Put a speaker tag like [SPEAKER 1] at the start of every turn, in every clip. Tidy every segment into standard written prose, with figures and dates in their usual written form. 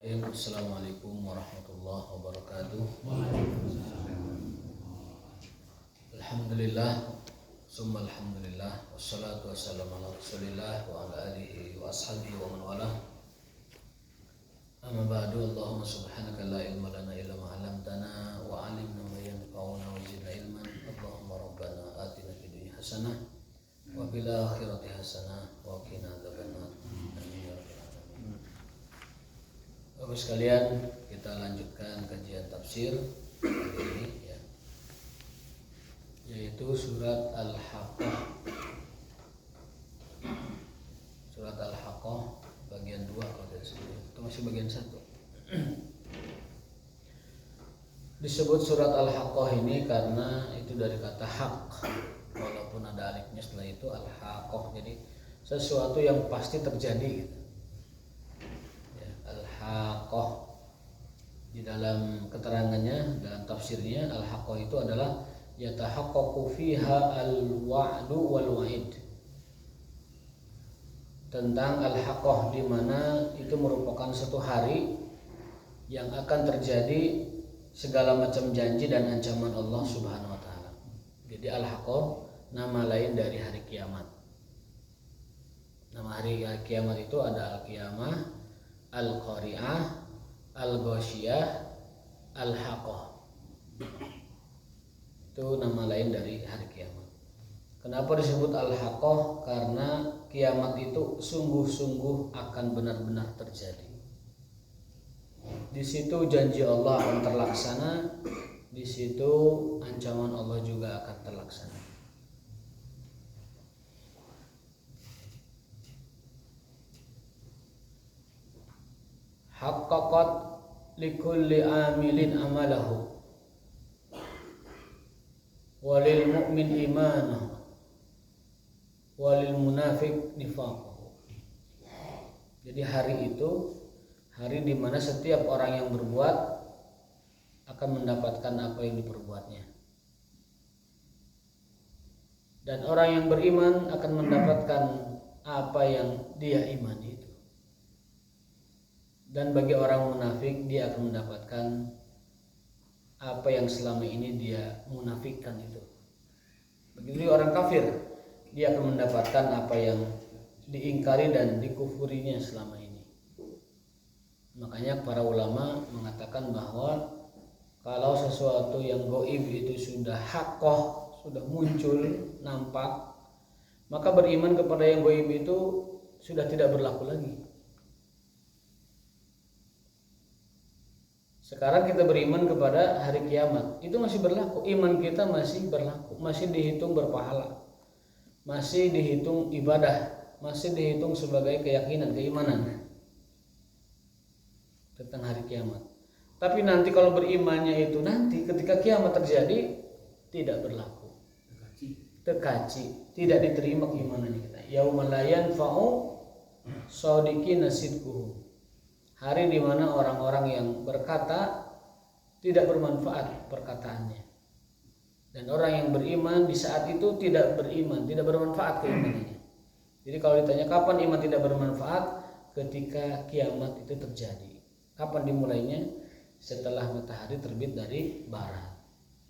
[SPEAKER 1] Assalamualaikum warahmatullahi wabarakatuh. Alhamdulillah, summa alhamdulillah, wassalatu wassalamu ala rasulillah wa ala alihi wa ashabihi wa man walah. Amma ba'du, Allahumma subhanaka la ilma lana illa ma 'allamtana wa 'allimna ma yanfa'una wa zidna ilman. Allahumma rabbana atina fid dunya hasanah wa fil akhirati hasanah wa qina adzabannar. Bapak sekalian, kita lanjutkan kajian tafsir kali ini ya, yaitu surat Al-Haqqah. Surat Al-Haqqah bagian 2 kalau tidak salah, atau masih bagian 1. Disebut surat Al-Haqqah ini karena itu dari kata hak, walaupun ada alifnya setelah itu Al-Haqqah, jadi sesuatu yang pasti terjadi gitu. Al-Haqqah di dalam keterangannya, dalam tafsirnya, Al-Haqqah itu adalah yatahaqqaqu fiha al-wa'du wal wa'id. Tentang Al-Haqqah, di mana itu merupakan satu hari yang akan terjadi segala macam janji dan ancaman Allah Subhanahu wa taala. Jadi Al-Haqqah nama lain dari hari kiamat. Nama hari kiamat itu ada Al-Qiyamah, Al-Qari'ah, Al-Ghasyiyah, Al-Haqqah. Itu nama lain dari hari kiamat. Kenapa disebut Al-Haqqah? Karena kiamat itu sungguh-sungguh akan benar-benar terjadi. Di situ janji Allah akan terlaksana, di situ ancaman Allah juga akan terlaksana. Haqqaqat likulli amilin amalahu walil mu'min imanahu walil munafiq nifaqahu. Jadi hari itu hari di mana setiap orang yang berbuat akan mendapatkan apa yang diperbuatnya, dan orang yang beriman akan mendapatkan apa yang dia imani itu. Dan bagi orang munafik, dia akan mendapatkan apa yang selama ini dia munafikkan itu. Begitu orang kafir, dia akan mendapatkan apa yang diingkari dan dikufurinya selama ini. Makanya para ulama mengatakan bahwa kalau sesuatu yang gaib itu sudah haqqah, sudah muncul, nampak, maka beriman kepada yang gaib itu sudah tidak berlaku lagi. Sekarang kita beriman kepada hari kiamat, itu masih berlaku, iman kita masih berlaku, masih dihitung berpahala, masih dihitung ibadah, masih dihitung sebagai keyakinan, keimanan tentang hari kiamat. Tapi nanti kalau berimannya itu nanti ketika kiamat terjadi tidak berlaku, tekaci, tidak diterima keimanannya kita. Yaumul la yanfa'u shadiqina sidquhum. Hari di mana orang-orang yang berkata tidak bermanfaat perkataannya, dan orang yang beriman di saat itu tidak beriman, tidak bermanfaat keimanannya. Jadi kalau ditanya kapan iman tidak bermanfaat, ketika kiamat itu terjadi. Kapan dimulainya? Setelah matahari terbit dari barat.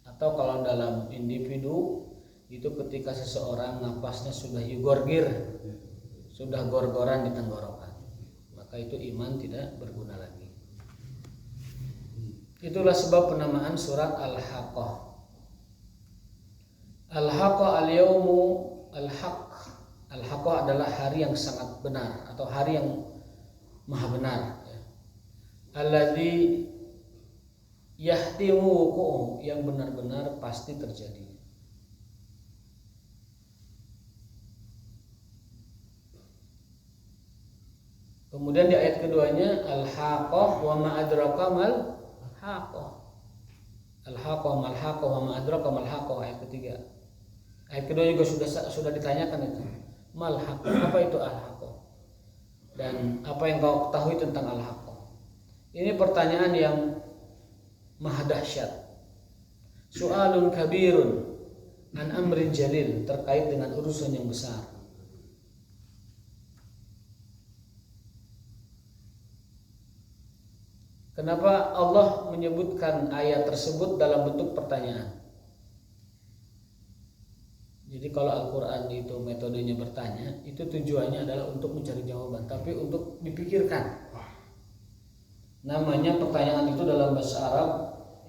[SPEAKER 1] Atau kalau dalam individu itu ketika seseorang napasnya sudah yugorgir, sudah gor-goran di tenggorokan, maka itu iman tidak berguna lagi. Itulah sebab penamaan surat Al-Haqqah. Al-Haqqah al-yawmu al-haqq. Al-Haqqah adalah hari yang sangat benar atau hari yang maha benar. Alladzi yahtimu wuqu'uhu, yang benar-benar pasti terjadi. Kemudian di ayat keduanya Al-Haqqah wa ma adraka mal haqqah. Al-Haqqah mal haqqah wa ma adraka mal haqqah, ayat ketiga. Ayat kedua juga sudah ditanyakan itu. Mal haqqah, apa itu Al-Haqqah? Dan apa yang kau ketahui tentang Al-Haqqah? Ini pertanyaan yang maha dahsyat. Su'alun kabirun an amrin jalil, terkait dengan urusan yang besar. Kenapa Allah menyebutkan ayat tersebut dalam bentuk pertanyaan? Jadi kalau Al-Quran itu metodenya bertanya, itu tujuannya adalah untuk mencari jawaban, tapi untuk dipikirkan. Namanya pertanyaan itu dalam bahasa Arab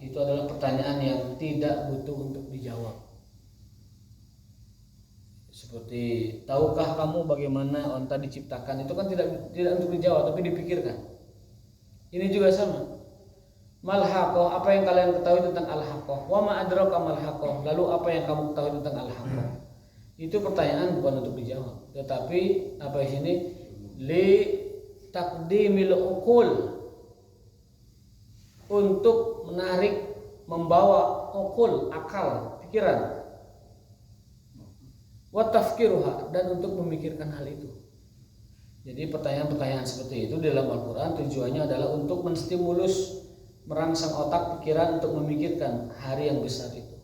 [SPEAKER 1] itu adalah pertanyaan yang tidak butuh untuk dijawab. Seperti, tahukah kamu bagaimana onta diciptakan? Itu kan tidak untuk dijawab, tapi dipikirkan. Ini juga sama. Mal-haqqah, apa yang kalian ketahui tentang al-haqqah? Wa ma adraka mal-haqqah? Lalu apa yang kamu ketahui tentang al-haqqah? Itu pertanyaan bukan untuk dijawab, tetapi apa di sini? Li taqdimil uqul, untuk menarik, membawa uqul, akal, pikiran. Wa tafkiruha, dan untuk memikirkan hal itu. Jadi pertanyaan-pertanyaan seperti itu dalam Al-Quran tujuannya adalah untuk menstimulus, merangsang otak pikiran untuk memikirkan hari yang besar itu.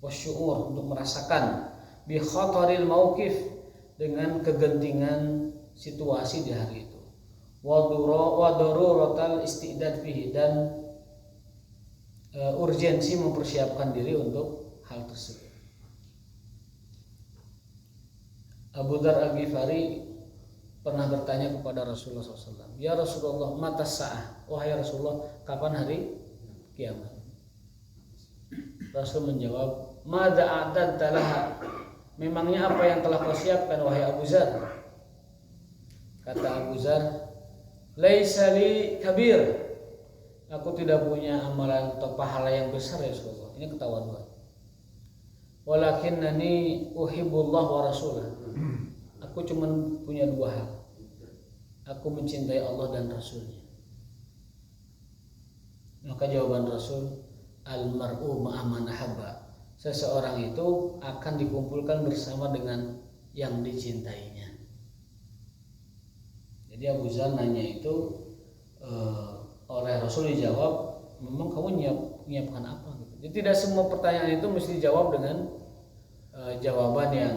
[SPEAKER 1] Wasyu'ur, untuk merasakan bi khataril mauqif, dengan kegentingan situasi di hari itu. Wa daruratal istidad fihi, dan urgensi mempersiapkan diri untuk hal tersebut. Abu Dzar Al-Ghifari pernah bertanya kepada Rasulullah SAW, ya Rasulullah, mata sa'ah, wahai Rasulullah, kapan hari kiamat? Rasul menjawab, madza a'dadta laha, memangnya apa yang telah kau siapkan wahai Abu Dzar? Kata Abu Dzar, laisa li kabir, aku tidak punya amalan atau pahala yang besar ya Rasulullah. Ini ketawaduan. Walakinnani uhibbullah wa rasulah, aku cuma punya dua hal. Aku mencintai Allah dan Rasulnya. Maka jawaban Rasul, al-mar'u ma'a man ahabba, seseorang itu akan dikumpulkan bersama dengan yang dicintainya. Jadi Abu Dzar nanya itu oleh Rasul dijawab, memang kamu nyiapkan apa? Jadi tidak semua pertanyaan itu mesti dijawab dengan jawaban yang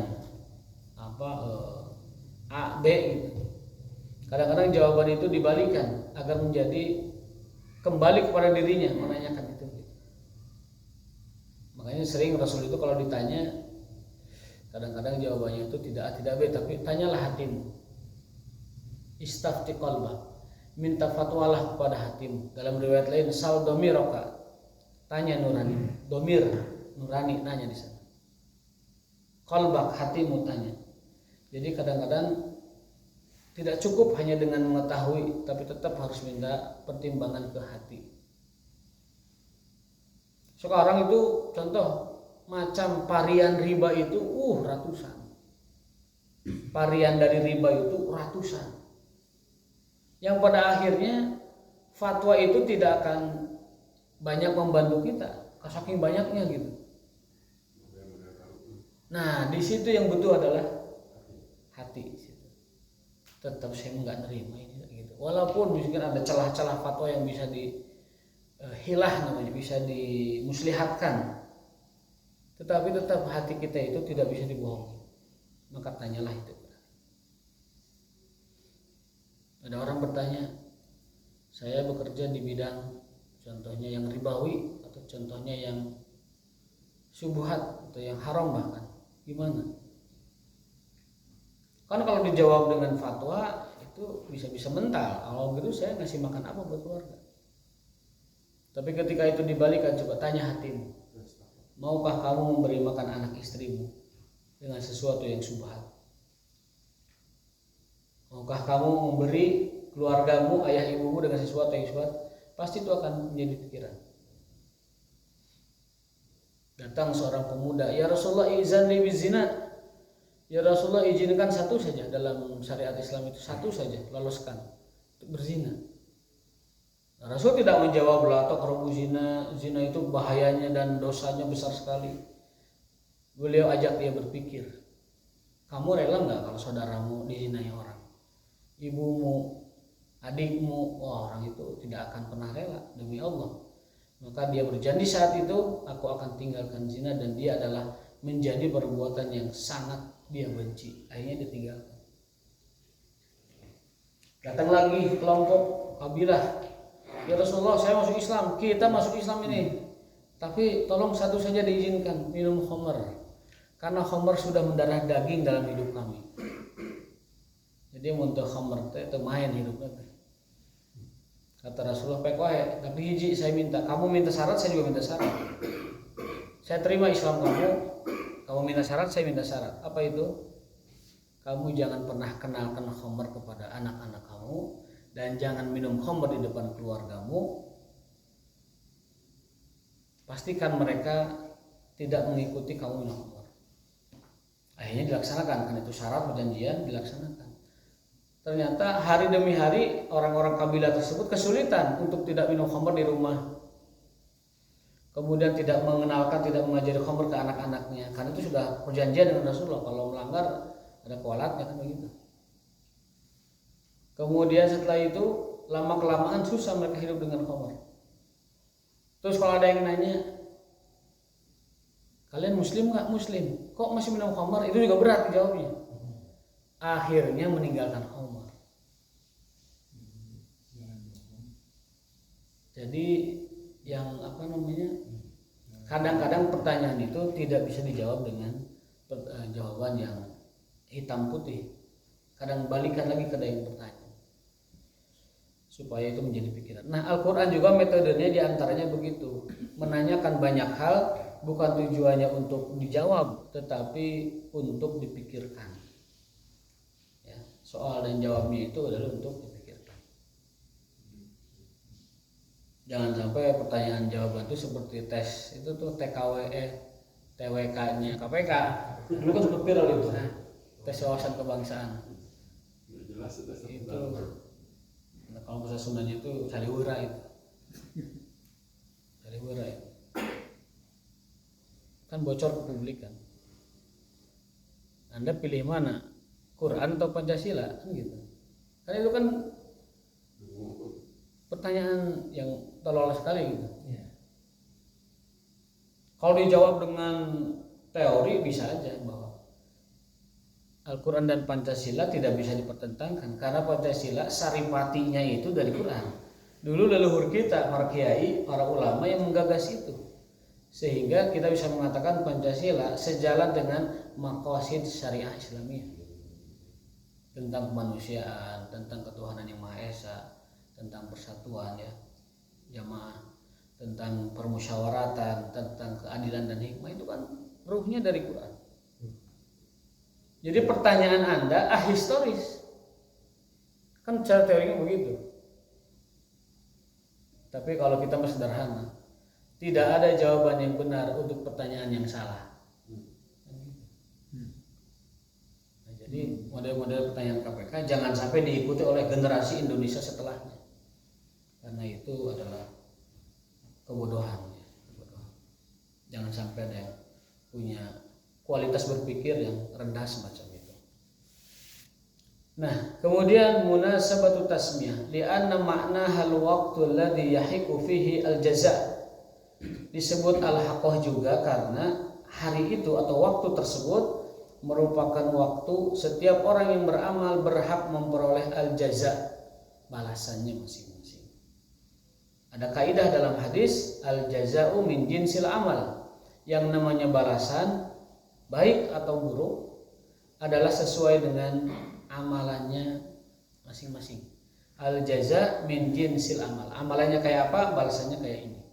[SPEAKER 1] A, B gitu. Kadang-kadang jawaban itu dibalikan agar menjadi kembali kepada dirinya menanyakan itu. Makanya sering Rasul itu kalau ditanya, kadang-kadang jawabannya itu tidak A tidak B, tapi tanyalah hatimu. Istafti qalbak, minta fatwalah kepada hatimu. Dalam riwayat lain, sal domiraka, tanya nurani, domir nurani, nanya di sana. Qalbak, hatimu tanya. Jadi kadang-kadang tidak cukup hanya dengan mengetahui, tapi tetap harus minta pertimbangan ke hati. Sekarang itu contoh macam varian riba itu ratusan. Varian dari riba itu ratusan. Yang pada akhirnya fatwa itu tidak akan banyak membantu kita, saking banyaknya gitu. Nah, di situ yang butuh adalah hati. Tetap saya nggak nerima ini gitu. Walaupun mungkin ada celah-celah fatwa yang bisa dihilah namanya, bisa dimuslihatkan, tetapi tetap hati kita itu tidak bisa dibohongi. Maka tanyalah itu. Ada orang bertanya, saya bekerja di bidang contohnya yang ribawi atau contohnya yang syubhat atau yang haram bahkan, gimana? Kan kalau dijawab dengan fatwa itu bisa mental. Kalau gitu saya ngasih makan apa buat keluarga? Tapi ketika itu dibalikan, coba tanya hatimu. Maukah kamu memberi makan anak istrimu dengan sesuatu yang syubhat? Maukah kamu memberi keluargamu, ayah ibumu dengan sesuatu yang syubhat? Pasti itu akan menjadi pikiran. Datang seorang pemuda, ya Rasulullah izanli bizina. Ya Rasulullah izinkan satu saja, dalam syariat Islam itu satu saja, loloskan untuk berzina. Nah, Rasul tidak menjawab la taqrabu zina, zina itu bahayanya dan dosanya besar sekali. Beliau ajak dia berpikir, kamu rela nggak kalau saudaramu dizinai orang? Ibumu, adikmu, orang itu tidak akan pernah rela demi Allah. Maka dia berjanji saat itu, aku akan tinggalkan zina, dan dia adalah menjadi perbuatan yang sangat dia benci. Akhirnya ditinggalkan. Datang lagi kelompok kabilah Ya Rasulullah, saya masuk Islam, kita masuk Islam ini. Tapi tolong satu saja diizinkan, minum khamr. Karena khamr sudah mendarah daging dalam hidup kami. Jadi untuk khamr itu main hidupnya. Kata Rasulullah, "Pek wae, tapi hiji saya minta, kamu minta syarat, saya juga minta syarat. Saya terima Islam kamu minta syarat, saya minta syarat. Apa itu? Kamu jangan pernah kenalkan khamr kepada anak-anak kamu dan jangan minum khamr di depan keluargamu. Pastikan mereka tidak mengikuti kamu minum khamr." Akhirnya dilaksanakan, kan itu syarat perjanjian dilaksanakan. Ternyata hari demi hari orang-orang kabilah tersebut kesulitan untuk tidak minum khamr di rumah. Kemudian tidak mengenalkan, tidak mengajari khamr ke anak-anaknya. Karena itu sudah perjanjian dengan Rasulullah, kalau melanggar ada kualatnya kan begitu. Kemudian setelah itu lama-kelamaan susah mereka hidup dengan khamr. Terus kalau ada yang nanya, "Kalian muslim nggak?" "Muslim." "Kok masih minum khamr?" Itu juga berat jawabnya. Akhirnya meninggalkan khamr. Jadi yang kadang-kadang pertanyaan itu tidak bisa dijawab dengan jawaban yang hitam putih. Kadang balikan lagi ke yang bertanya supaya itu menjadi pikiran. Nah, Al-Quran juga metodenya diantaranya begitu, menanyakan banyak hal bukan tujuannya untuk dijawab tetapi untuk dipikirkan. Soal dan jawabnya itu adalah untuk dipikirkan. Jangan sampai pertanyaan jawaban itu seperti tes itu tuh TWK-nya KPK. Dulu kan sempat viral itu, tes wawasan kebangsaan. Itu kalau bahasa Sundanya itu saliwira itu. Saliwira itu. Kan bocor ke publik kan. Anda pilih mana? Quran atau Pancasila kan gitu. Kan itu kan pertanyaan yang tolol sekali gitu. Ya. Kalau dijawab dengan teori bisa aja bahwa Al-Quran dan Pancasila tidak bisa dipertentangkan karena Pancasila saripatinya itu dari Quran. Dulu leluhur kita, para kiai, para ulama yang menggagas itu. Sehingga kita bisa mengatakan Pancasila sejalan dengan maqasid syariah Islamiyah. Tentang kemanusiaan, tentang ketuhanan yang Maha Esa, tentang persatuan ya jamaah, tentang permusyawaratan, tentang keadilan dan hikmah, itu kan ruhnya dari Quran. Jadi pertanyaan Anda ahistoris, kan cara teorinya begitu. Tapi kalau kita sederhana, tidak ada jawaban yang benar untuk pertanyaan yang salah. Jadi model-model pertanyaan KPK jangan sampai diikuti oleh generasi Indonesia setelahnya, karena itu adalah kebodohan. Jangan sampai ada yang punya kualitas berpikir yang rendah semacam itu. Nah, kemudian munasabatu tasmiyah li'anna makna hal waqtu alladhi yahiqu fihi al-jaza'. Disebut al-haqqah juga karena hari itu atau waktu tersebut merupakan waktu setiap orang yang beramal berhak memperoleh al-jaza', balasannya masing-masing. Ada kaidah dalam hadis al-jaza'u min jinsil amal. Yang namanya balasan baik atau buruk adalah sesuai dengan amalannya masing-masing. Al-jaza' min jinsil amal. Amalannya kayak apa, balasannya kayak ini.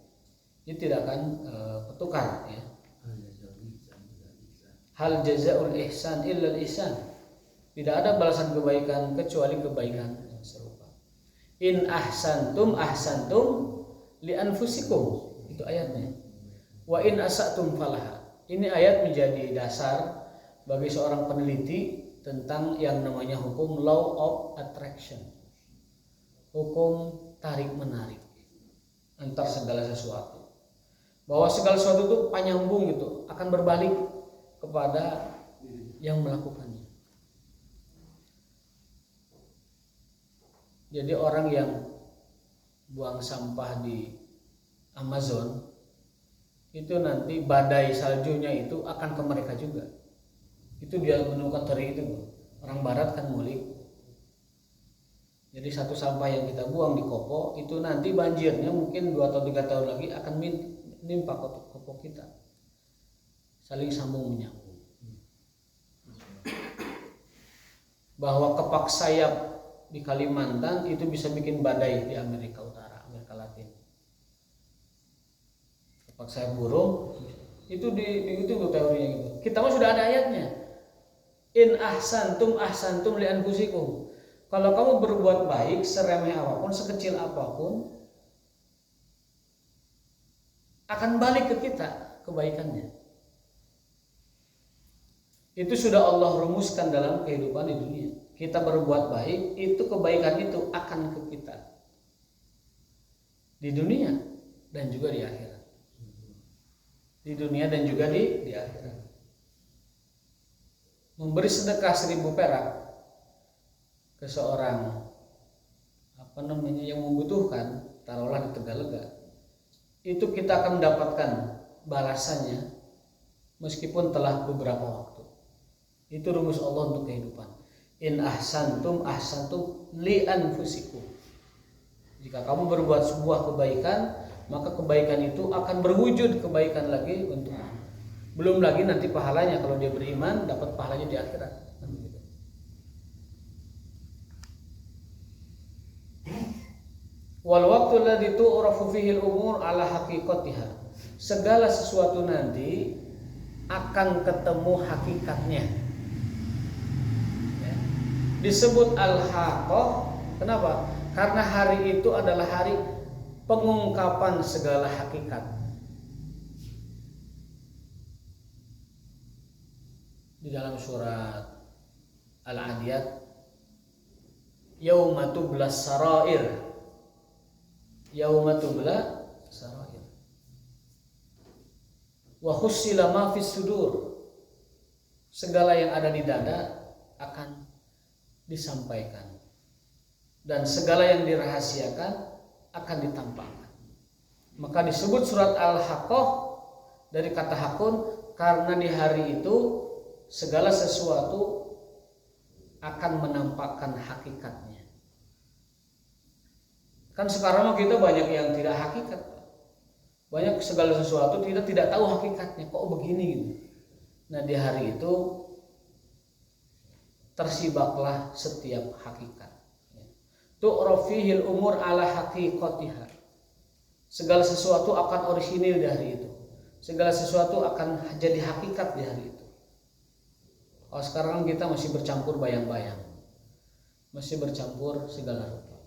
[SPEAKER 1] Ini tidak akan bertukar ya. Hal jazaul ihsan illa ihsan. Tidak ada balasan kebaikan kecuali kebaikan yang serupa. In ahsantum li anfusikum. Itu ayatnya. Wa in asatum falaha. Ini ayat menjadi dasar bagi seorang peneliti tentang yang namanya hukum law of attraction. Hukum tarik menarik antar segala sesuatu. Bahwa segala sesuatu itu penyambung gitu, akan berbalik kepada yang melakukannya. Jadi orang yang buang sampah di Amazon itu nanti badai saljunya itu akan ke mereka juga. Itu dia menemukan teori itu. Orang barat kan ngulik. Jadi satu sampah yang kita buang di kopo itu nanti banjirnya mungkin 2 atau 3 tahun lagi akan menimpa kopo kita. Saling sambung menyambung. Bahwa kepak sayap di Kalimantan itu bisa bikin badai di Amerika Utara, Amerika Latin. Kepak sayap burung itu itu teorinya gitu. Kita mah sudah ada ayatnya. In ahsantum li anfusikum. Kalau kamu berbuat baik seremeh apapun, sekecil apapun, akan balik ke kita kebaikannya. Itu sudah Allah rumuskan dalam kehidupan di dunia. Kita berbuat baik, itu kebaikan itu akan ke kita di dunia dan juga di akhirat. Di dunia dan juga di akhirat. Memberi sedekah 1000 perak ke seorang yang membutuhkan, taruhlah di Tegalega, itu kita akan mendapatkan balasannya meskipun telah beberapa waktu. Itu rumus Allah untuk kehidupan. In ahsantum li anfusikum. Jika kamu berbuat sebuah kebaikan, maka kebaikan itu akan berwujud kebaikan lagi untukmu. Belum lagi nanti pahalanya, kalau dia beriman dapat pahalanya di akhirat. Wal waqtu alladzi tu'rafu fihi al-umur ala haqiqatiha. Segala sesuatu nanti akan ketemu hakikatnya. Ya. Disebut al-haqqah, kenapa? Karena hari itu adalah hari pengungkapan segala hakikat. Di dalam surat Al-Adiyat, yauma tublas sarair. Yauma tubla sarair. Wa khussila ma fis sudur. Segala yang ada di dada akan disampaikan. Dan segala yang dirahasiakan akan ditampakkan. Maka disebut surat Al-Haqqah dari kata hakun, karena di hari itu segala sesuatu akan menampakkan hakikatnya. Kan sekarang kita banyak yang tidak hakikat. Banyak segala sesuatu kita tidak tahu hakikatnya, kok begini gitu. Nah, di hari itu tersibaklah setiap hakikat. Tu'rafihil umur ala haqiqatiha. Segala sesuatu akan orisinil di hari itu. Segala sesuatu akan jadi hakikat di hari itu. Oh, sekarang kita masih bercampur bayang-bayang. Masih bercampur segala rupa.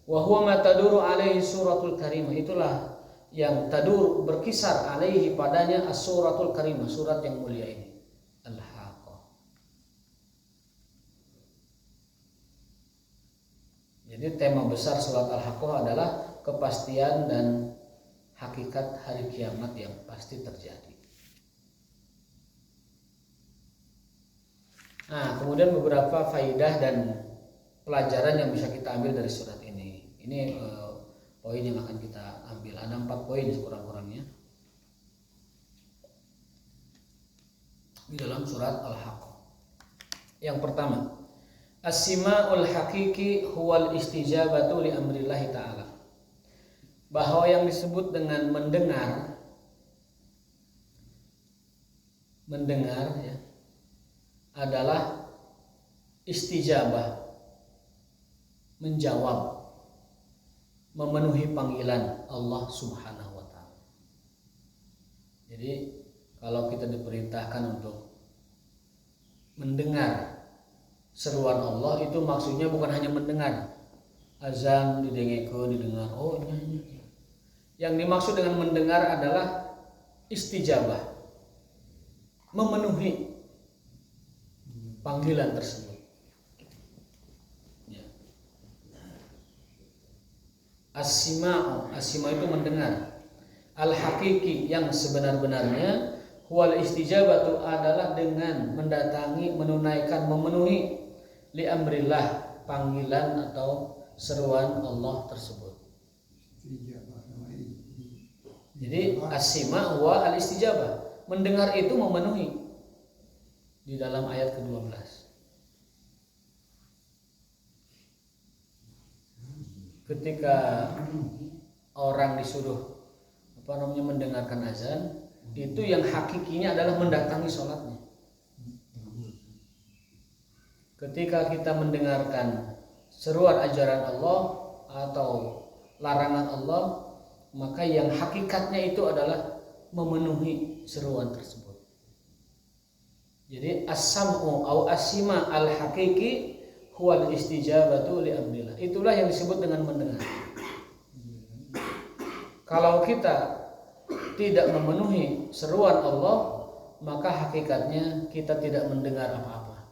[SPEAKER 1] Wa huwa ma taduru alaihi suratul karimah. Itulah yang tadur berkisar alaihi padanya as-suratul karimah, surat yang mulia ini. Al-Haqqah. Jadi tema besar surat Al-Haqqah adalah kepastian dan hakikat hari kiamat yang pasti terjadi. Nah, kemudian beberapa faidah dan pelajaran yang bisa kita ambil dari surat ini. Ini poin yang akan kita ambil. Ada 4 poin sekurang-kurangnya di dalam surat Al-Haqqah. Yang pertama, as-sima'ul haqiqi huwal istijabatu li amrillahi ta'ala. Bahwa yang disebut dengan mendengar ya, adalah istijabah, menjawab, memenuhi panggilan Allah Subhanahu wa ta'ala. Jadi kalau kita diperintahkan untuk mendengar seruan Allah, itu maksudnya bukan hanya mendengar azan didengar, oh nyanyi. Yang dimaksud dengan mendengar adalah istijabah, memenuhi panggilan tersebut. As-sima'u itu mendengar. Al-haqiqi yang sebenar-benarnya, wal istijabatu adalah dengan mendatangi, menunaikan, memenuhi li amrillah, panggilan atau seruan Allah tersebut. Jadi as-sima' wa al-istijabah, mendengar itu memenuhi di dalam ayat ke-12. ketika orang disuruh mendengarkan azan, itu yang hakikinya adalah mendatangi sholatnya. Ketika kita mendengarkan seruan ajaran Allah atau larangan Allah, maka yang hakikatnya itu adalah memenuhi seruan tersebut. Jadi as-sam'u au as-sima al-haqiqi huwal istijabatu li amrillah. Itulah yang disebut dengan mendengar. Kalau kita tidak memenuhi seruan Allah, maka hakikatnya kita tidak mendengar apa-apa.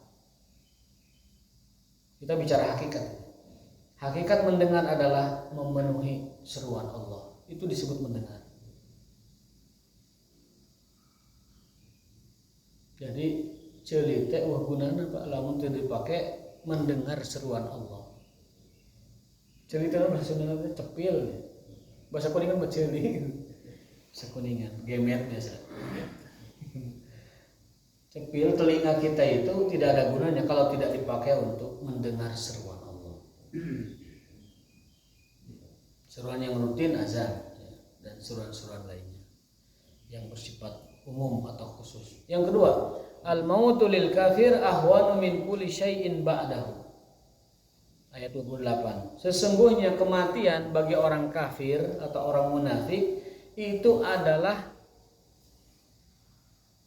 [SPEAKER 1] Kita bicara hakikat. Hakikat mendengar adalah memenuhi seruan Allah. Itu disebut mendengar. Jadi celite wah gunana Pak lamun teu dipake mendengar seruan Allah. Celite bahasa Sunda cepil. Bahasa Kuningan baceli. Bahasa Kuningan gemet biasa. Cepil telinga kita itu tidak ada gunanya kalau tidak dipakai untuk mendengar seruan Allah. Seruan yang rutin azan dan seruan-seruan lainnya yang bersifat umum atau khusus. Yang kedua, al-mautu lil kafir ahwanu min kulli syai'in ba'dahu. Ayat 28. Sesungguhnya kematian bagi orang kafir atau orang munafik itu adalah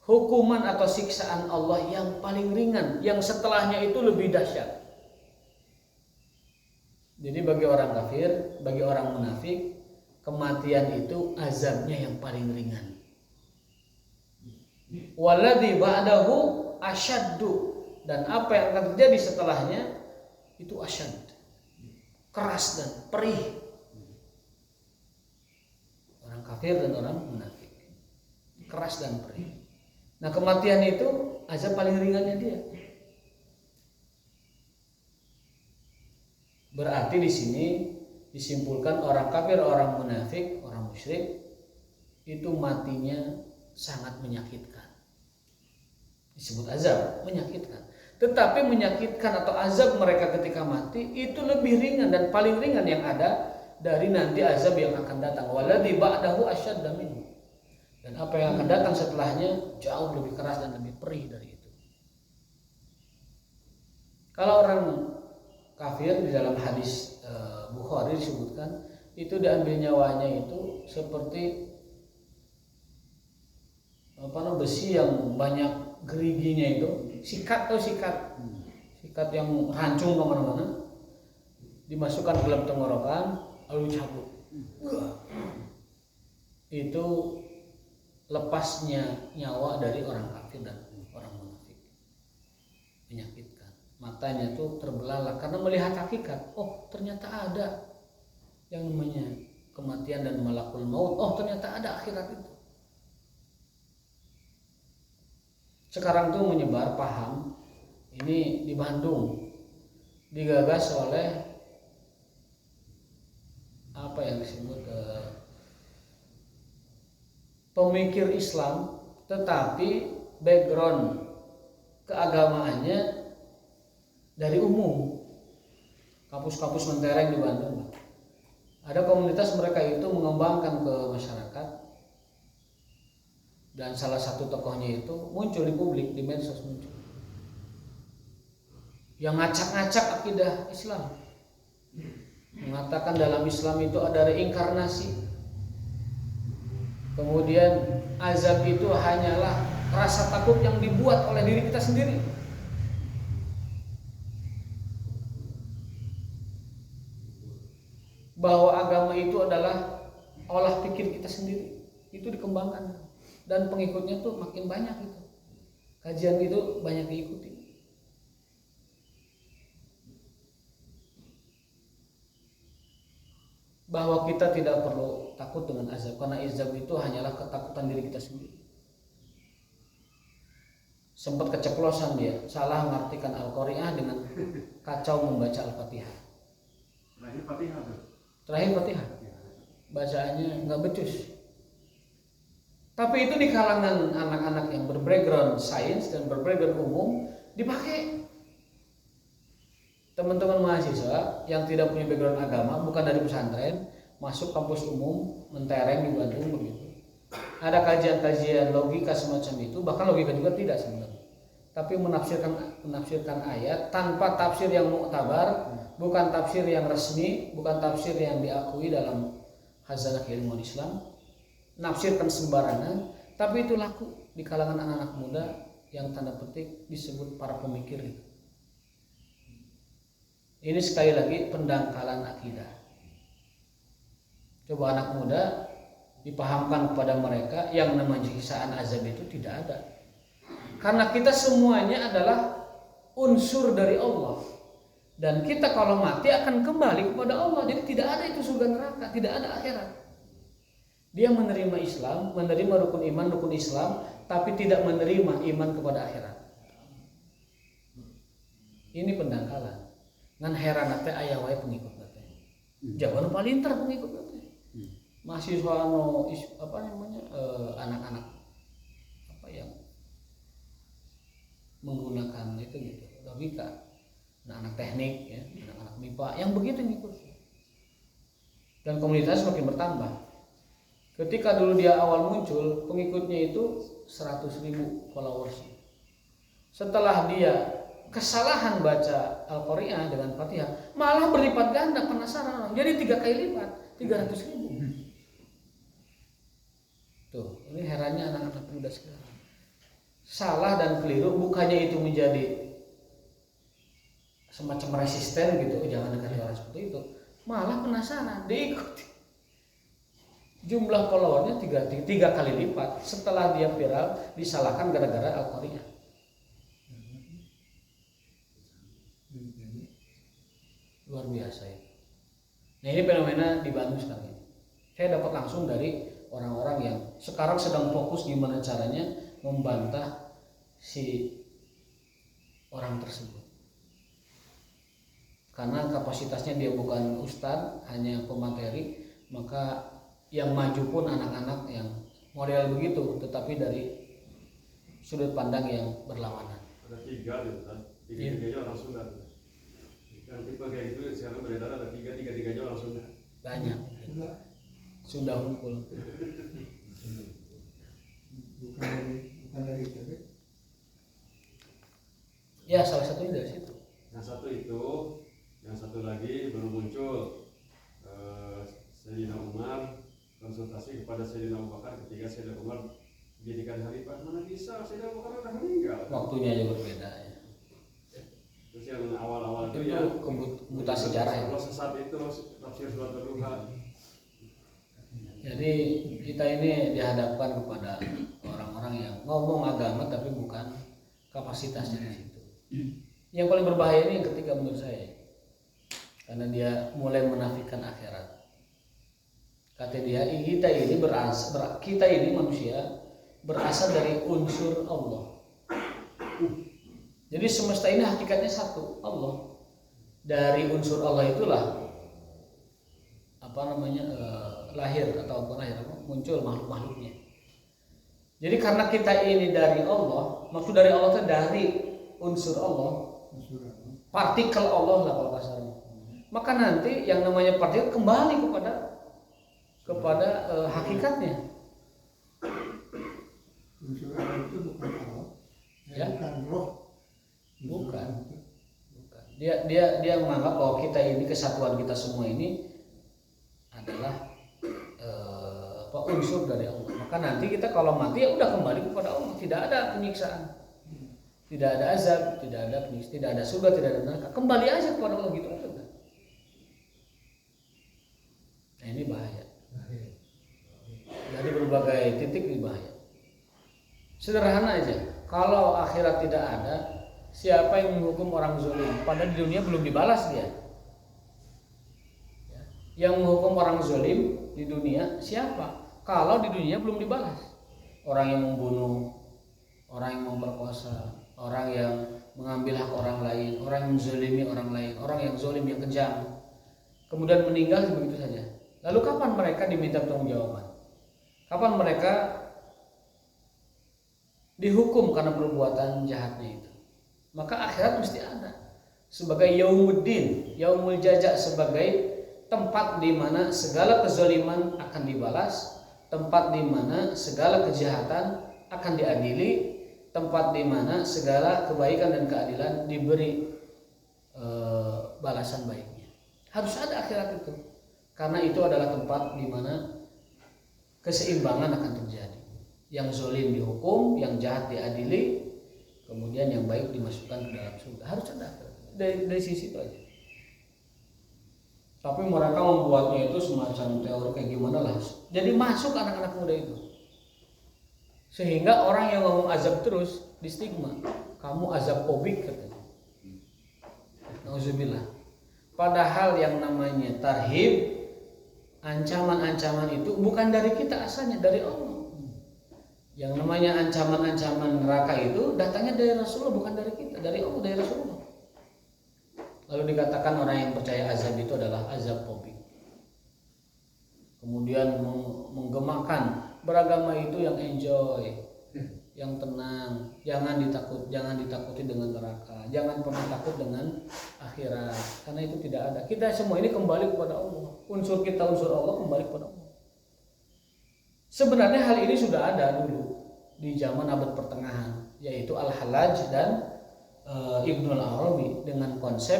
[SPEAKER 1] hukuman atau siksaan Allah yang paling ringan, yang setelahnya itu lebih dahsyat. Jadi bagi orang kafir, bagi orang munafik, kematian itu azabnya yang paling ringan. Waladzi ba'dahu asyaddu, dan apa yang akan terjadi setelahnya itu asyad, keras dan perih. Orang kafir dan orang munafik, keras dan perih. Nah, kematian itu azab paling ringannya dia. Berarti di sini disimpulkan orang kafir, orang munafik, orang musyrik itu matinya sangat menyakitkan. Disebut azab, menyakitkan. Tetapi menyakitkan atau azab mereka ketika mati itu lebih ringan dan paling ringan yang ada dari nanti azab yang akan datang. Waladzi ba'dahu asyadda minhu. Dan apa yang akan datang setelahnya jauh lebih keras dan lebih perih dari itu. Kalau orang kafir di dalam hadis Bukhari disebutkan itu diambil nyawanya itu seperti besi yang banyak geriginya itu, sikat yang hancung kemana-mana, dimasukkan ke dalam tenggorokan lalu dicabut. Itu lepasnya nyawa dari orang kafir dan orang munafik, menyakitkan. Matanya tuh terbelalak karena melihat hakikat. Oh, ternyata ada yang namanya kematian dan malakul maut. Oh, ternyata ada akhirat itu. Sekarang tuh menyebar paham ini di Bandung, digagas oleh apa yang disebut pemikir Islam, tetapi background keagamaannya dari umum. Kampus-kampus mentereng di Bandung. Ada komunitas mereka itu mengembangkan ke masyarakat. Dan salah satu tokohnya itu muncul di publik, di medsos muncul. Yang ngacak-ngacak akidah Islam. Mengatakan dalam Islam itu ada reinkarnasi. Kemudian azab itu hanyalah rasa takut yang dibuat oleh diri kita sendiri. Bahwa agama itu adalah olah pikir kita sendiri. Itu dikembangkan. Dan pengikutnya tuh makin banyak gitu. Kajian itu banyak diikuti. Bahwa kita tidak perlu takut dengan azab, karena azab itu hanyalah ketakutan diri kita sendiri. Sempat keceplosan dia, salah mengartikan Al-Qari'ah dengan kacau membaca Al-Fatihah. Terakhir Fatihah. Bacaannya nggak becus. Tapi itu di kalangan anak-anak yang berbackground sains dan berbackground umum dipakai. teman-teman mahasiswa yang tidak punya background agama, bukan dari pesantren, masuk kampus umum mentereng di Bandung begitu. Ada kajian-kajian logika semacam itu, bahkan logika juga tidak sebenarnya. Tapi menafsirkan ayat tanpa tafsir yang muktabar, bukan tafsir yang resmi, bukan tafsir yang diakui dalam khazanah keilmuan Islam. Nafsirkan sembarangan, tapi itu laku di kalangan anak-anak muda yang tanda petik disebut para pemikir itu. Ini sekali lagi pendangkalan akidah. Coba anak muda dipahamkan kepada mereka yang namanya siksaan azab itu tidak ada. Karena kita semuanya adalah unsur dari Allah. Dan kita kalau mati akan kembali kepada Allah. Jadi tidak ada itu surga neraka, tidak ada akhirat. Dia menerima Islam, menerima rukun iman, rukun Islam, tapi tidak menerima iman kepada akhirat. Ini pendangkalan. Ngan heran teh aya wae pengikut teh. Jawaban paling pintar pengikut teh. Mahasiswa anak-anak yang menggunakan itu gitu, logika. Anak-anak teknik ya, anak-anak MIPA yang begitu ngikut. Dan komunitas semakin bertambah. Ketika dulu dia awal muncul, pengikutnya itu 100.000 followers. Setelah dia kesalahan baca Al-Qari'ah dengan Fatihah, malah berlipat ganda, penasaran orang. Jadi 3 kali lipat, 300.000. Tuh, ini herannya anak-anak muda sekarang. Salah dan keliru, bukannya itu menjadi semacam resisten gitu, jangan dekati orang seperti itu. Malah penasaran, diikuti. Jumlah followernya 3 kali lipat setelah dia viral, disalahkan gara-gara Al-Qari'ah. Luar biasa ya. Nah ini fenomena di Bandung sekarang ini. Saya dapat langsung dari orang-orang yang sekarang sedang fokus gimana caranya membantah si orang tersebut. Karena kapasitasnya dia bukan ustadz, hanya pemateri, maka yang maju pun anak-anak yang model begitu, tetapi dari sudut pandang yang berlawanan.
[SPEAKER 2] Ada 3 gitu kan, 3-3-nya orang Sunda. Yang tipe kayak gitu sekarang beredar ada 3-3-nya orang Sunda.
[SPEAKER 1] Banyak. Sunda hunkul.
[SPEAKER 3] Bukan dari ITB.
[SPEAKER 1] Ya salah satunya dari situ.
[SPEAKER 2] Yang satu itu, yang satu lagi baru muncul Sayyidina Umar konsultasi kepada Sayyidina Abu Bakar ketika Sayyidina Umar dijadikan khalifah. Mana bisa Sayyidina Abu Bakar sudah meninggal.
[SPEAKER 1] Waktunya aja berbeda ya.
[SPEAKER 2] Terus yang awal-awal
[SPEAKER 1] Itu
[SPEAKER 2] ya
[SPEAKER 1] kebuta sejarah ya.
[SPEAKER 2] Allah sesat itu tafsir surat Al-Duha.
[SPEAKER 1] Jadi kita ini dihadapkan kepada orang-orang yang ngomong agama tapi bukan kapasitasnya di situ. Yang paling berbahaya ini yang ketiga menurut saya, karena dia mulai menafikan akhirat. Kata dia, kita ini manusia berasal dari unsur Allah. Jadi semesta ini hakikatnya satu, Allah. Dari unsur Allah itulah lahir atau muncul makhluk-makhluknya. Jadi karena kita ini dari Allah, maksud dari Allah itu dari unsur Allah, partikel Allah lah kalau kasarnya. Maka nanti yang namanya partikel kembali kepada hakikatnya.
[SPEAKER 3] Unsur Allah itu bukan Allah,
[SPEAKER 1] Ya?
[SPEAKER 3] bukan roh.
[SPEAKER 1] Bukan. Dia menganggap bahwa kita ini, kesatuan kita semua ini adalah unsur dari Allah. Maka nanti kita kalau mati ya udah kembali kepada Allah, tidak ada penyiksaan, tidak ada azab, tidak ada surga, tidak ada neraka, kembali aja kepada Allah gitu aja. Nah ini bahaya. Dari berbagai titik ini bahaya. Sederhana aja, kalau akhirat tidak ada, siapa yang menghukum orang zalim? Padahal di dunia belum dibalas dia. Yang menghukum orang zalim di dunia siapa? Kalau di dunia belum dibalas. Orang yang membunuh, orang yang memperkosa, orang yang mengambil hak orang lain, orang yang menzalimi orang lain, orang yang zalim, yang kejam, kemudian meninggal begitu saja. Lalu kapan mereka diminta pertanggungjawaban? Kapan mereka dihukum karena perbuatan jahatnya itu? Maka akhirat mesti ada. sebagai yaumuddin, yaumul jaza, sebagai tempat di mana segala kezaliman akan dibalas, tempat di mana segala kejahatan akan diadili, tempat di mana segala kebaikan dan keadilan diberi balasan baiknya. Harus ada akhirat itu, karena itu adalah tempat di mana keseimbangan akan terjadi. Yang zalim dihukum, yang jahat diadili, kemudian yang baik dimasukkan ke dalam surga. Harus ada akhirat. Dari sisi itu aja. Tapi mereka membuatnya itu semacam teori kayak gimana lah. Jadi masuk anak-anak muda itu. Sehingga orang yang ngomong azab terus di stigma. Kamu azab fobik katanya. Nauzubillah. Padahal yang namanya tarhib, ancaman-ancaman itu bukan dari kita asalnya, dari Allah. Yang namanya ancaman-ancaman neraka itu datangnya dari Rasulullah, bukan dari kita, dari Allah, dari Rasulullah. Lalu dikatakan orang yang percaya azab itu adalah azab fobik. Kemudian menggemakan beragama itu yang enjoy, yang tenang, jangan ditakuti dengan neraka, jangan pernah takut dengan akhirat, karena itu tidak ada. Kita semua ini kembali kepada Allah. Unsur kita, unsur Allah kembali kepada Allah. Sebenarnya hal ini sudah ada dulu di zaman abad pertengahan, yaitu Al-Hallaj dan Ibnul Arabi dengan konsep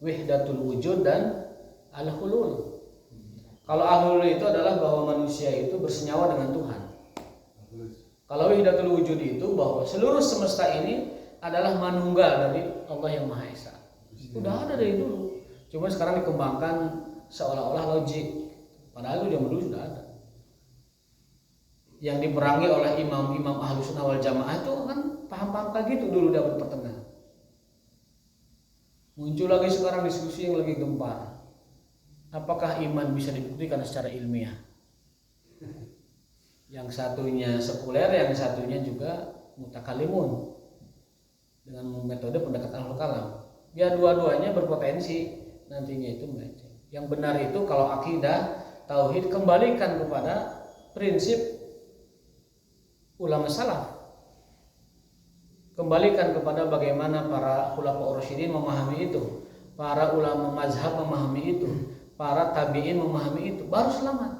[SPEAKER 1] wahdatul wujud dan al-hulul. Kalau al-hulul itu adalah bahwa manusia itu bersenyawa dengan Tuhan. Kalau wahdatul wujud itu bahwa seluruh semesta ini adalah manunggal dari Allah yang Maha Esa. Sudah ada dari dulu. Cuma sekarang dikembangkan seolah-olah logik. Padahal itu zaman dulu sudah ada. Yang diperangi oleh imam-imam Ahlus Sunnah wal Jamaah itu kan paham-paham kayak gitu dulu di abad pertengahan. Muncul lagi sekarang diskusi yang lebih gempar. Apakah iman bisa dibuktikan secara ilmiah? Yang satunya sekuler, yang satunya juga mutakalimun dengan metode pendekatan ahlul kalam. Ya dua-duanya berpotensi nantinya itu melenceng. Yang benar itu kalau akidah tauhid kembalikan kepada prinsip ulama salaf. Kembalikan kepada bagaimana para khulafaur rasyidin memahami itu, para ulama mazhab memahami itu, para tabi'in memahami itu, baru selamat.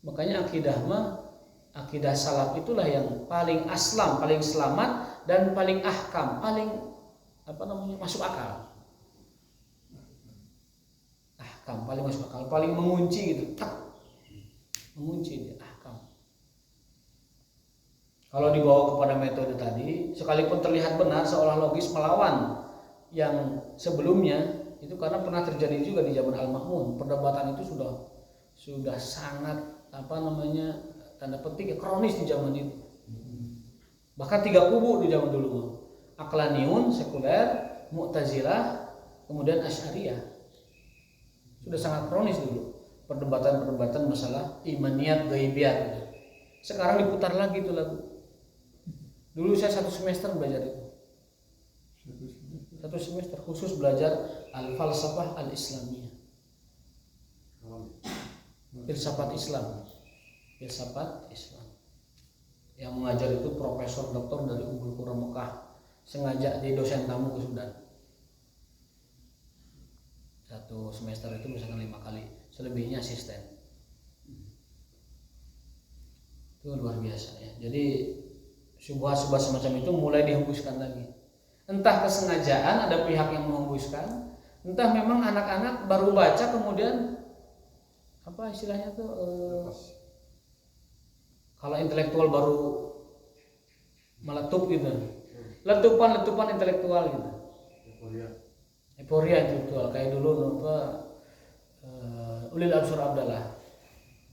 [SPEAKER 1] Makanya akidah salaf itulah yang paling aslam, paling selamat dan paling ahkam, paling masuk akal. Ahkam paling masuk akal, paling mengunci gitu. Mengunci dia ahkam. Kalau dibawa kepada metode tadi, sekalipun terlihat benar seolah logis melawan yang sebelumnya, itu karena pernah terjadi juga di zaman Al-Ma'mun. Perdebatan itu sudah sangat tanda petik kronis di zaman itu. Bahkan 3 kubu di zaman dulu. Aqlaniyun, sekuler, Mu'tazilah, kemudian Asy'ariyah. Sudah sangat kronis dulu perdebatan-perdebatan masalah imaniyat, ghaibiyat. Sekarang diputar lagi itu lagu. Dulu saya 1 semester belajar itu. 1 semester khusus belajar al-falsafah al-islamiyah. Filsafat Islam. Yang mengajar itu profesor doktor dari Ummul Qura Mekah. Sengaja di dosen tamu ke Sudan. 1 semester itu misalkan 5 kali, selebihnya asisten. Itu luar biasa ya. Jadi subhat-subhat semacam itu mulai dihembuskan lagi. Entah kesengajaan ada pihak yang menghembuskan, entah memang anak-anak baru baca kemudian apa istilahnya tuh kalau intelektual baru meletup gitu. Letupan intelektual gitu. Euforia intelektual kayak dulu Ulil Absar Abdallah.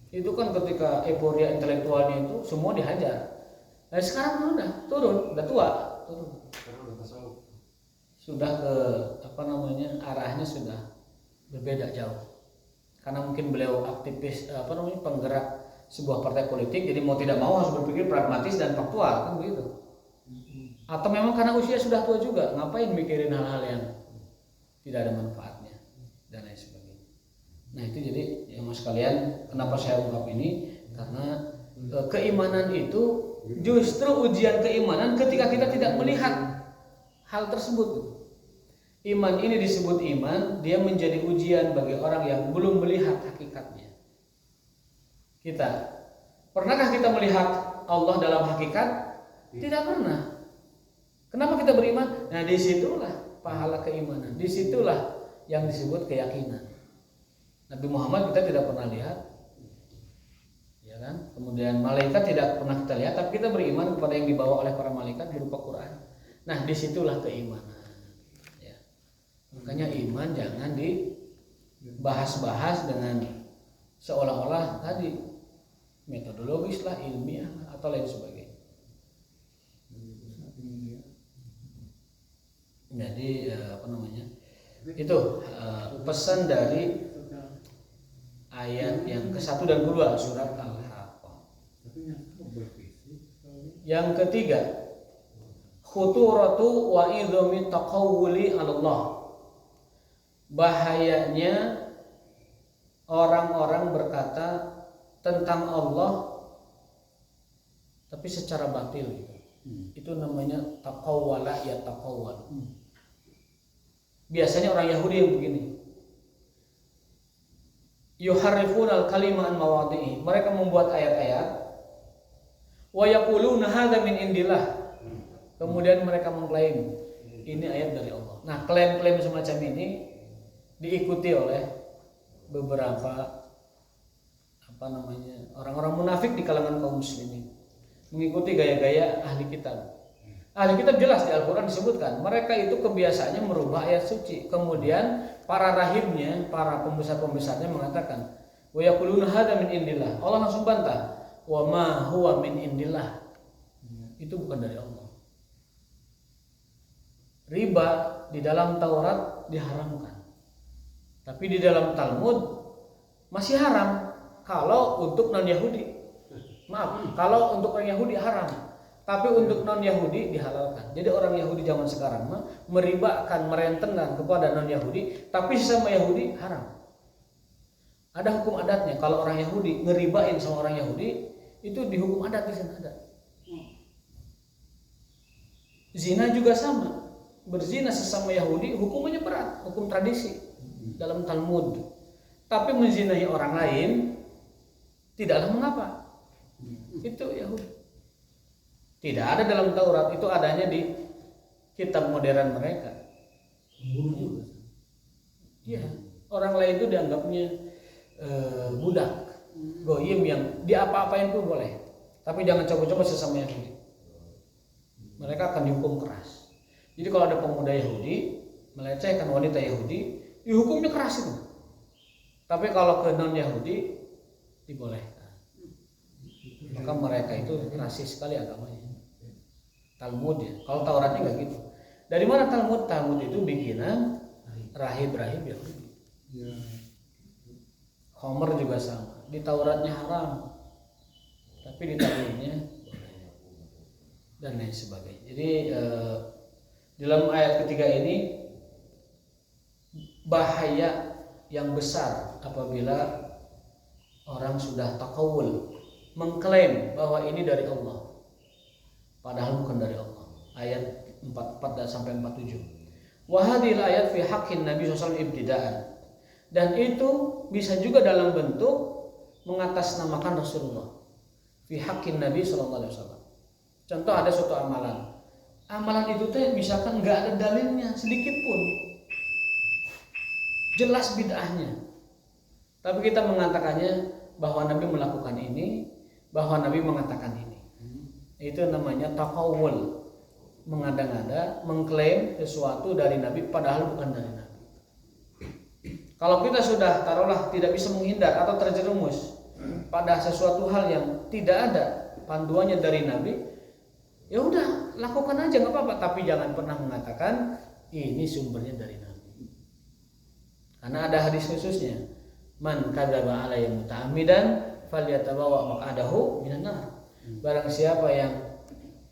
[SPEAKER 1] Itu kan ketika euforia intelektualnya itu semua dihajar. Nah sekarang udah turun, udah tua, turun. Sudah ke arahnya sudah berbeda jauh. Karena mungkin beliau aktivis penggerak sebuah partai politik, jadi mau tidak mau harus berpikir pragmatis dan faktual kan begitu. Atau memang karena usia sudah tua juga, ngapain mikirin hal-hal yang tidak ada manfaatnya dan lain sebagainya. Nah itu jadi ya mas sekalian, kenapa saya ungkap ini? Karena keimanan itu justru ujian keimanan ketika kita tidak melihat hal tersebut. iman ini disebut iman, dia menjadi ujian bagi orang yang belum melihat hakikatnya. Pernahkah kita melihat Allah dalam hakikat? Tidak pernah. Kenapa kita beriman? Nah, disitulah pahala keimanan. Disitulah yang disebut keyakinan. Nabi Muhammad kita tidak pernah lihat, ya kan? Kemudian malaikat tidak pernah kita lihat, tapi kita beriman kepada yang dibawa oleh para malaikat berupa Quran. Nah, disitulah keimanan. Ya. Makanya iman jangan dibahas-bahas dengan seolah-olah tadi metodologis lah, ilmiah atau lain sebagainya. Jadi itu pesan dari ayat yang ke-1 dan ke-2 surat Al-Haqqah. Yang ketiga, khuturatu wa idhami taqawuli 'ala Allah. Bahayanya orang-orang berkata tentang Allah tapi secara batil. Itu namanya taqawwala ya taqawwal. Biasanya orang Yahudi yang begini. Yuharrifuna al-kalima an mawadhi'i. Mereka membuat ayat-ayat wa yaquluna hadza min indillah. Kemudian mereka mengklaim ini ayat dari Allah. Nah, klaim-klaim semacam ini diikuti oleh beberapa orang-orang munafik di kalangan kaum muslimin. Mengikuti gaya-gaya ahli kitab. Ahli kitab jelas di Al-Quran disebutkan mereka itu kebiasaannya merubah ayat suci. Kemudian para rahibnya, para pembesar-pembesarnya mengatakan wa yaquluna hadza min indillah. Allah langsung bantah, wa ma huwa min indillah. Itu bukan dari Allah. Riba di dalam Taurat diharamkan. Tapi di dalam Talmud masih haram kalau untuk non-Yahudi. Maaf, kalau untuk orang Yahudi haram. Tapi untuk non-Yahudi dihalalkan. Jadi orang Yahudi zaman sekarang meribakan, merentengan kepada non-Yahudi, tapi sesama Yahudi haram. Ada hukum adatnya. Kalau orang Yahudi ngeribain sama orang Yahudi, itu dihukum adat di sana ada. Zina juga sama. Berzina sesama Yahudi hukumannya berat, hukum tradisi dalam Talmud. Tapi menzinahi orang lain tidaklah mengapa. Itu Yahudi. Tidak ada dalam Taurat, itu adanya di kitab modern mereka. Iya, orang lain itu dianggapnya budak, goyim yang diapa-apain pun boleh. Tapi jangan coba-coba sesama Yahudi. Mereka akan dihukum keras. Jadi kalau ada pemuda Yahudi melecehkan wanita Yahudi, dihukumnya keras itu. Tapi kalau ke non-Yahudi dibolehkan. Maka mereka itu rasis sekali agamanya. Talmud ya. Kalau Tauratnya nggak gitu. Dari mana Talmud? Talmud itu bikinan rahib-rahib Yahudi. Homer juga sama. Di Tauratnya haram, tapi di Talmudnya dan lain sebagainya. Jadi dalam ayat ketiga ini bahaya yang besar apabila orang sudah taqawul, mengklaim bahwa ini dari Allah padahal bukan dari Allah. Ayat 44 sampai 47. Wa hadhil ayat fi haqqin Nabi sallallahu alaihi wasallam ibtida'an. Dan itu bisa juga dalam bentuk mengatasnamakan Rasulullah. Fi haqqin Nabi sallallahu alaihi wasallam. Contoh ada suatu amalan. Amalan itu teh misalkan enggak ada dalilnya sedikit pun. Jelas bid'ahnya. Tapi kita mengatakannya bahwa Nabi melakukan ini, bahwa Nabi mengatakan ini. Itu namanya taqawul, mengada-ngada, mengklaim sesuatu dari Nabi padahal bukan dari Nabi. Kalau kita sudah taruhlah tidak bisa menghindar atau terjerumus pada sesuatu hal yang tidak ada panduannya dari Nabi, ya udah lakukan aja nggak apa-apa, tapi jangan pernah mengatakan ini sumbernya dari Nabi. Karena ada hadis khususnya, man kadzaba alayya muta'ammidan falyatabawa maq'adahu minan nar. Barang siapa yang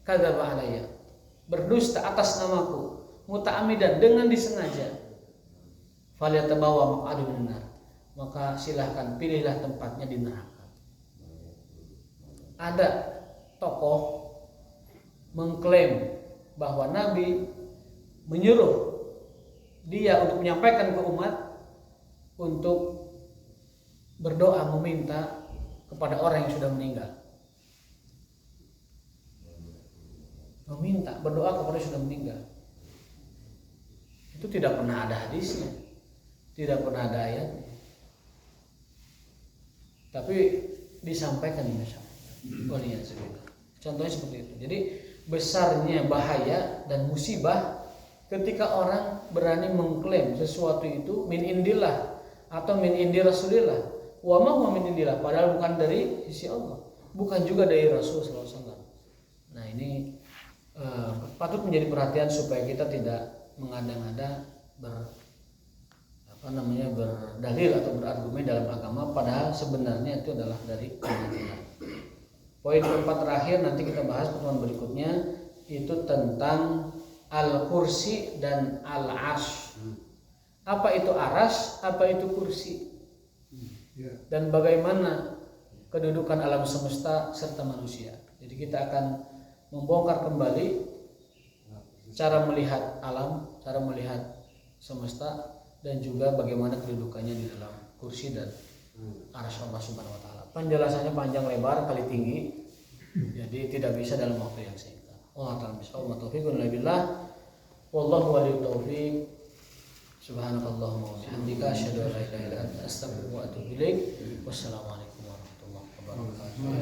[SPEAKER 1] kadzaba alayya, berdusta atas namaku, muta'ammidan dengan disengaja, falyatabawa maq'adahu minan nar, maka silahkan pilihlah tempatnya di neraka. Ada tokoh mengklaim bahwa Nabi menyuruh dia untuk menyampaikan ke umat untuk berdoa meminta kepada orang yang sudah meninggal. Meminta, berdoa kepada yang sudah meninggal. Itu tidak pernah ada hadisnya, tidak pernah ada ayatnya. Tapi disampaikan oleh contohnya seperti itu. Jadi besarnya bahaya dan musibah ketika orang berani mengklaim sesuatu itu min indillah atau min indi rasulillah, wa ma huwa min indillah, padahal bukan dari sisi Allah, bukan juga dari Rasul sallallahu alaihi wasallam. Nah, ini patut menjadi perhatian supaya kita tidak mengada-ngada berdalil atau berargumen dalam agama padahal sebenarnya itu adalah dari Allah. Poin keempat terakhir nanti kita bahas pertemuan berikutnya, itu tentang al-kursi dan al-arsy. Apa itu aras, apa itu kursi, dan bagaimana kedudukan alam semesta serta manusia. Jadi kita akan membongkar kembali cara melihat alam, cara melihat semesta, dan juga bagaimana kedudukannya di dalam kursi dan arsy Allah Subhanahu wa taala. Penjelasannya panjang lebar kali tinggi, jadi tidak bisa dalam waktu yang singkat. Allah taala bisawab taufiqun billah. Wallahu waliyut taufiq. Subhanakallahumma wa bihamdika asyhadu an la ilaha illa anta astaghfiruka wa atubu ilaik. Wassalamualaikum warahmatullahi wabarakatuh.